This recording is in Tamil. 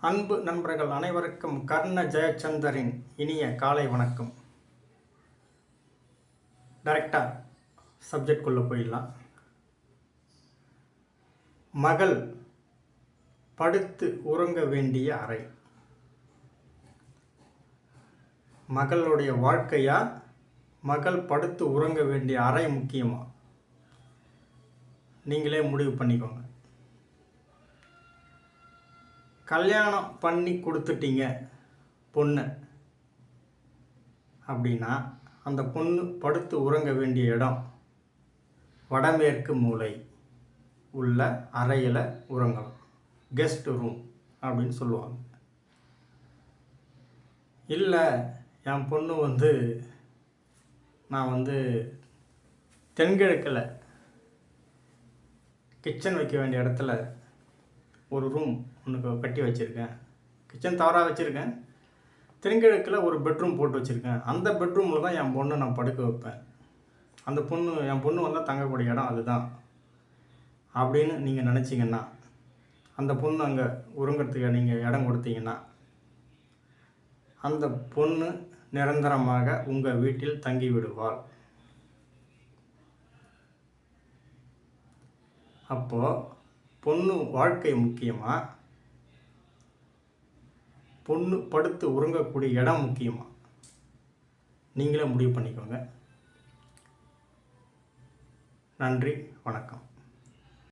அன்பு நண்பர்கள் அனைவருக்கும் கர்ண ஜெயச்சந்தரின் இனிய காலை வணக்கம். டைரக்டாக சப்ஜெக்ட்குள்ளே போயிடலாம். மகள் படுத்து உறங்க வேண்டிய அறை. மகளுடைய வாழ்க்கையா மகள் படுத்து உறங்க வேண்டிய அறை முக்கியமா? நீங்களே முடிவு பண்ணிக்கோங்க. கல்யாணம் பண்ணி கொடுத்துட்டீங்க பொண்ணு அப்படின்னா அந்த பொண்ணு படுத்து உறங்க வேண்டிய இடம் வடமேற்கு மூலை உள்ள அறையில் உறங்கலாம். கெஸ்ட் ரூம் அப்படின்னு சொல்லுவாங்க. இல்லை என் பொண்ணு நான் தென்கிழக்கில் கிச்சன் வைக்க வேண்டிய இடத்துல ஒரு ரூம் ஒன்று கட்டி வச்சுருக்கேன். கிச்சன் தவறாக வச்சுருக்கேன். தென்கிழக்கில் ஒரு பெட்ரூம் போட்டு வச்சுருக்கேன். அந்த பெட்ரூமில் தான் என் பொண்ணை நான் படுக்க வைப்பேன். என் பொண்ணு வந்தால் தங்கக்கூடிய இடம் அதுதான் அப்படின்னு நீங்கள் நினச்சிங்கன்னா, அந்த பொண்ணு அங்கே உறங்கிறதுக்கு நீங்கள் இடம் கொடுத்தீங்கன்னா, அந்த பொண்ணு நிரந்தரமாக உங்கள் வீட்டில் தங்கி விடுவாள். அப்போது பொண்ணு வாழ்க்கை முக்கியமா, பொண்ணு படுத்து உறங்கக்கூடிய இடம் முக்கியமா? நீங்களே முடிவு பண்ணிக்கோங்க. நன்றி, வணக்கம்.